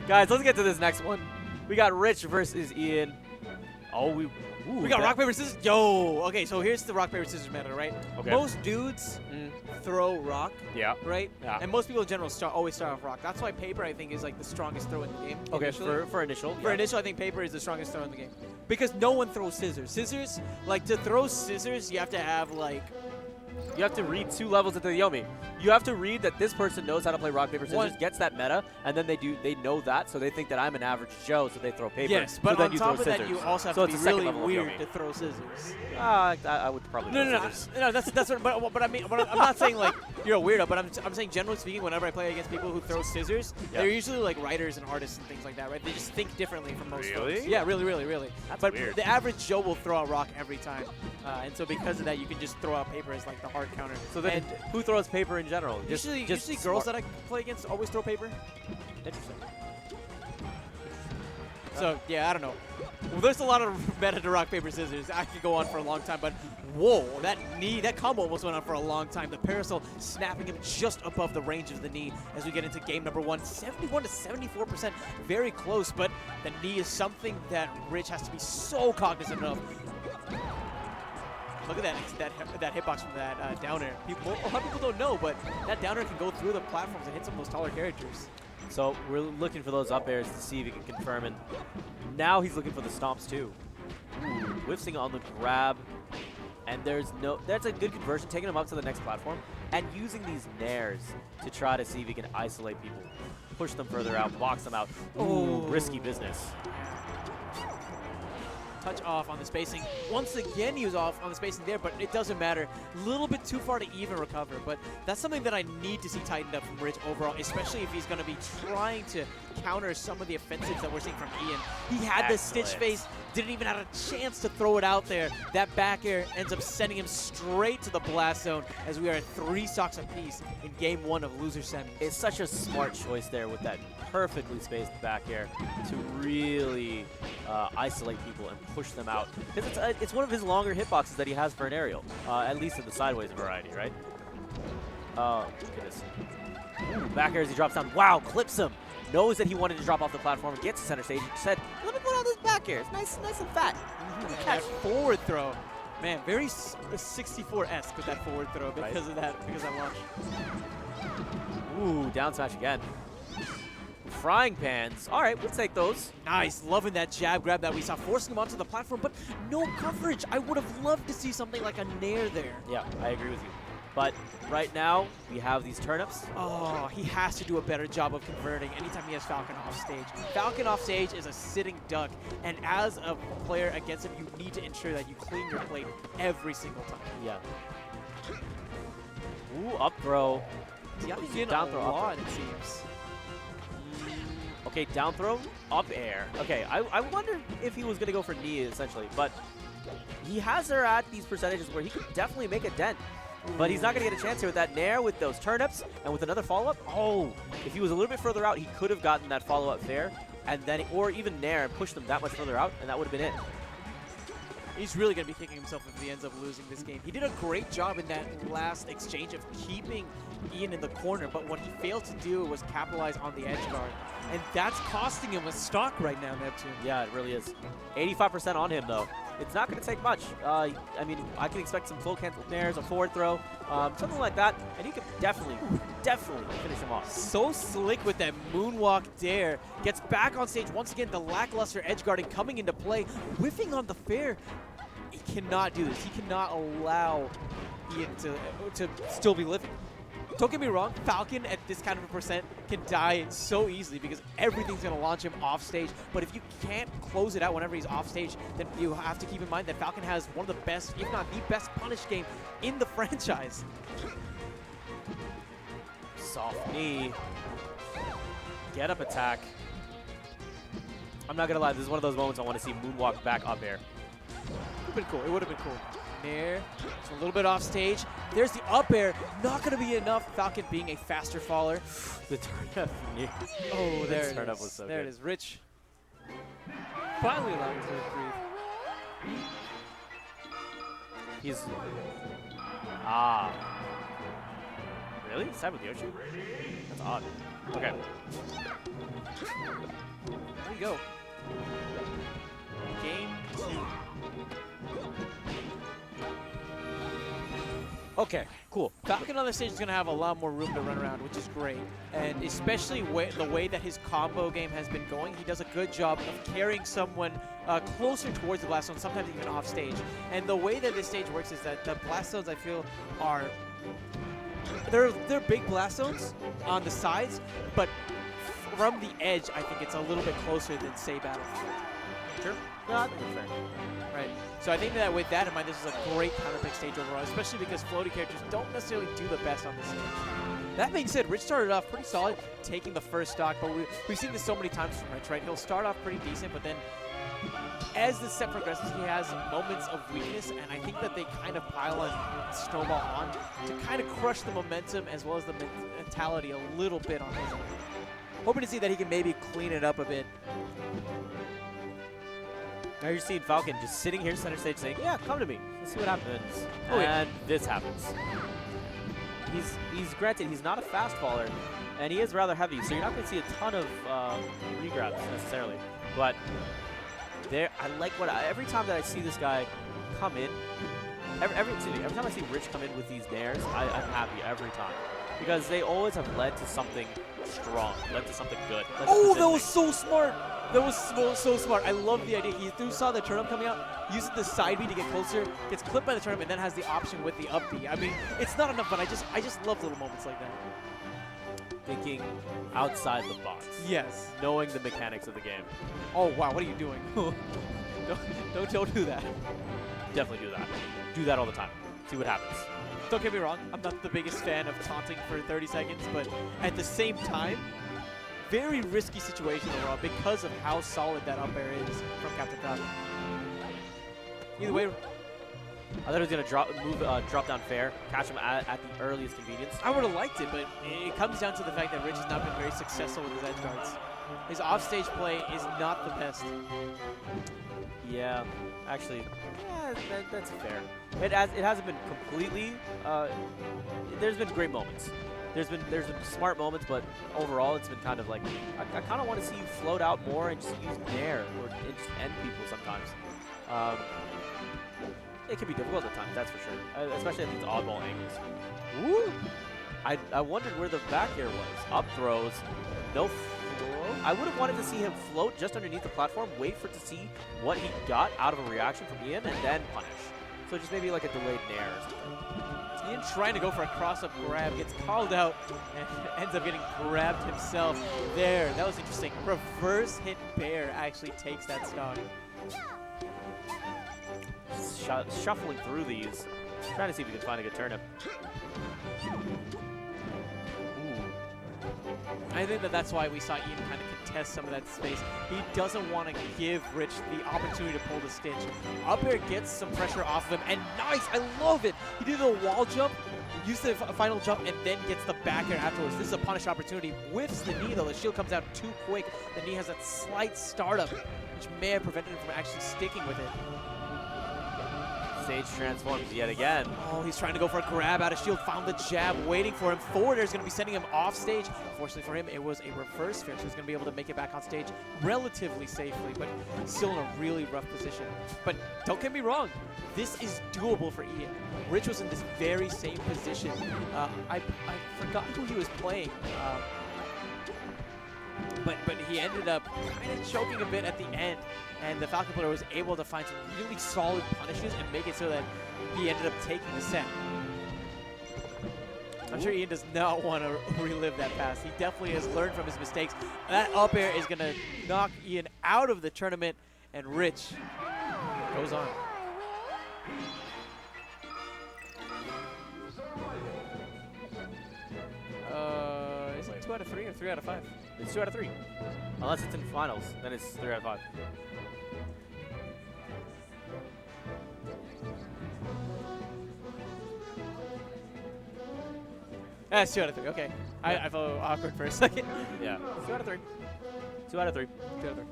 Guys, let's get to this next one. We got Rich versus Ian. Oh, we got rock, paper, scissors. Yo, okay, so here's the rock, paper, scissors meta, right? Okay. Most dudes throw rock, Yeah. right? Yeah. And most people in general always start off rock. That's why paper, I think, is like the strongest throw in the game. Okay, initially. for initial. For initial, I think paper is the strongest throw in the game. Because no one throws scissors. Scissors, like to throw scissors, you have to have like... You have to read 2 levels into the Yomi. You have to read that this person knows how to play rock, paper, scissors, gets that meta, and then they know that, so they think that I'm an average Joe, so they throw paper. Yes, but so on top of that, you also have to be really weird to throw scissors. I would probably throw scissors. No, that's what, but I mean, I'm not saying like you're a weirdo, but I'm saying generally speaking, whenever I play against people who throw scissors, they're usually like writers and artists and things like that, right? They just think differently from most folks. Yeah, really. That's but weird. The average Joe will throw out rock every time, and so because of that, you can just throw out paper as like the hard counter. So then, who throws paper in general? Usually girls that I play against always throw paper. Interesting. So, yeah, I don't know. Well, there's a lot of meta to rock, paper, scissors. I could go on for a long time, but whoa, that combo almost went on for a long time. The parasol snapping him just above the range of the knee as we get into game number 1. 71 to 74%, very close, but the knee is something that Rich has to be so cognizant of. Look at that hitbox from that down air. A lot of people don't know, but that down air can go through the platforms and hit some of those taller characters. So we're looking for those up airs to see if he can confirm, and now he's looking for the stomps too. Ooh, whiffing on the grab, and that's a good conversion, taking him up to the next platform, and using these nairs to try to see if he can isolate people, push them further out, box them out. Ooh, risky business. Touch off on the spacing. Once again, he was off on the spacing there, but it doesn't matter. A little bit too far to even recover, but that's something that I need to see tightened up from Rich overall, especially if he's going to be trying to counter some of the offensives that we're seeing from Ian. He had the Stitch face, didn't even have a chance to throw it out there. That back air ends up sending him straight to the blast zone as we are at 3 stocks apiece in game 1 of loser semis. It's such a smart choice there with that perfectly spaced back air to really isolate people and push them out. Because it's one of his longer hitboxes that he has for an aerial, at least in the sideways variety, right? Oh, goodness. Ooh, back air as he drops down. Wow, clips him. Knows that he wanted to drop off the platform, gets to center stage, and said, let me put on this back air. It's nice and fat. That forward throw. Man, very 64-esque with that forward throw because of that launch. Ooh, down smash again. Frying pans. All right, we'll take those. Nice. Loving that jab grab that we saw, forcing him onto the platform, but no coverage. I would have loved to see something like a nair there. Yeah, I agree with you. But right now, we have these turnips. Oh, he has to do a better job of converting anytime he has Falcon off stage. Falcon off stage is a sitting duck, and as a player against him, you need to ensure that you clean your plate every single time. Yeah. Ooh, up throw. He's down throw, up throw, it seems. Okay, down throw, up air. Okay, I wondered if he was going to go for knee, essentially, but he has her at these percentages where he could definitely make a dent. But he's not going to get a chance here with that nair, with those turnips, and with another follow-up. Oh, if he was a little bit further out, he could have gotten that follow-up fair, and then, or even nair and pushed them that much further out, and that would have been it. He's really going to be kicking himself if he ends up losing this game. He did a great job in that last exchange of keeping Ian in the corner, but what he failed to do was capitalize on the edge guard. And that's costing him a stock right now, Neptune. Yeah, it really is. 85% on him, though. It's not going to take much. I mean, I can expect some full cancel nairs, a forward throw, something like that, and he could definitely finish him off. So slick with that moonwalk dare. Gets back on stage once again. The lackluster edge guarding coming into play, whiffing on the fair. He cannot do this. He cannot allow Ian to still be living. Don't get me wrong, Falcon at this kind of a percent can die so easily because everything's going to launch him off stage. But if you can't close it out whenever he's off stage, then you have to keep in mind that Falcon has one of the best, if not the best, punish game in the franchise. Soft knee. Get up attack. I'm not going to lie, this is one of those moments I want to see moonwalk back up air. It would have been cool. It would have been cool. Nair, just a little bit off stage. There's the up air. Not going to be enough. Falcon being a faster faller. The turn up. Oh, there the turn it up is. was so there good. it is. Rich finally allowing him to breathe. He's... Really? Side with Yoshi? That's odd. Okay. There you go. Game 2. Okay, cool. Falcon on the stage is going to have a lot more room to run around, which is great. And especially the way that his combo game has been going, he does a good job of carrying someone closer towards the blast zone, sometimes even off stage. And the way that this stage works is that the blast zones, I feel, are... They're big blast zones on the sides, but from the edge, I think it's a little bit closer than, say, Battlefield. Sure. No, I think it's fair. Right. So I think that with that in mind, this is a great counter-pick stage overall, especially because floaty characters don't necessarily do the best on this stage. That being said, Rich started off pretty solid, taking the first stock, but we've seen this so many times from Rich, right? He'll start off pretty decent, but then as the set progresses, he has moments of weakness, and I think that they kind of pile and snowball on to kind of crush the momentum as well as the mentality a little bit on his end. Hoping to see that he can maybe clean it up a bit. Now you're seeing Falcon just sitting here center stage saying, yeah, come to me. Let's see what happens. Oh, yeah. And this happens. He's granted, he's not a fast faller, and he is rather heavy, so you're not going to see a ton of regrabs necessarily. But there, I like every time that I see this guy come in, every time I see Rich come in with these nairs, I'm happy every time. Because they always have led to something strong, led to something good. Oh, that was so smart! That was so smart. I love the idea. He saw the turnip coming out, uses the side B to get closer, gets clipped by the turnip, and then has the option with the up B. I mean, it's not enough, but I just love little moments like that. Thinking outside the box. Yes. Knowing the mechanics of the game. Oh, wow, what are you doing? don't do that. Definitely do that. Do that all the time. See what happens. Don't get me wrong, I'm not the biggest fan of taunting for 30 seconds, but at the same time, very risky situation overall because of how solid that up air is from Captain Falcon. Either way, I thought he was going to drop down fair, catch him at the earliest convenience. I would have liked it, but it comes down to the fact that Rich has not been very successful with his edge guards. His offstage play is not the best. Yeah, actually, yeah, that's fair. It hasn't been completely. There's been great moments. There's been smart moments, but overall, it's been kind of like I kind of want to see you float out more and just use nair or just end people sometimes. It can be difficult at times, that's for sure, especially at these oddball angles. Woo! I wondered where the back air was. Up throws, no float. I would have wanted to see him float just underneath the platform, wait for it to see what he got out of a reaction from Ian, and then punish. So just maybe like a delayed nair or something. Ian trying to go for a cross-up grab, gets called out, and ends up getting grabbed himself. There, that was interesting. Reverse hit Bear actually takes that stock. Shuffling through these, trying to see if we can find a good turnip. I think that's why we saw Ian kind of contest some of that space. He doesn't want to give Rich the opportunity to pull the stitch. Up air gets some pressure off of him, and nice! I love it! He did a wall jump, used the final jump, and then gets the back air afterwards. This is a punish opportunity. Whiffs the knee, though. The shield comes out too quick. The knee has that slight startup, which may have prevented him from actually sticking with it. Stage transforms yet again. Oh, he's trying to go for a grab out of shield, found the jab, waiting for him. Forward air is going to be sending him off stage. Unfortunately for him, it was a reverse fair, so he's going to be able to make it back on stage relatively safely, but still in a really rough position. But don't get me wrong, this is doable for Ian. Rich was in this very same position. I forgot who he was playing. But he ended up kind of choking a bit at the end, and the Falcon player was able to find some really solid punishes and make it so that he ended up taking the set. I'm sure Ian does not want to relive that pass. He definitely has learned from his mistakes. That up air is going to knock Ian out of the tournament, and Rich goes on. Is it 2 out of 3 or 3 out of 5? It's 2 out of 3. Unless it's in finals, then it's 3 out of 5. It's 2 out of 3, okay. I felt awkward for a second. Yeah, 2 out of 3. 2 out of 3. 2 out of 3.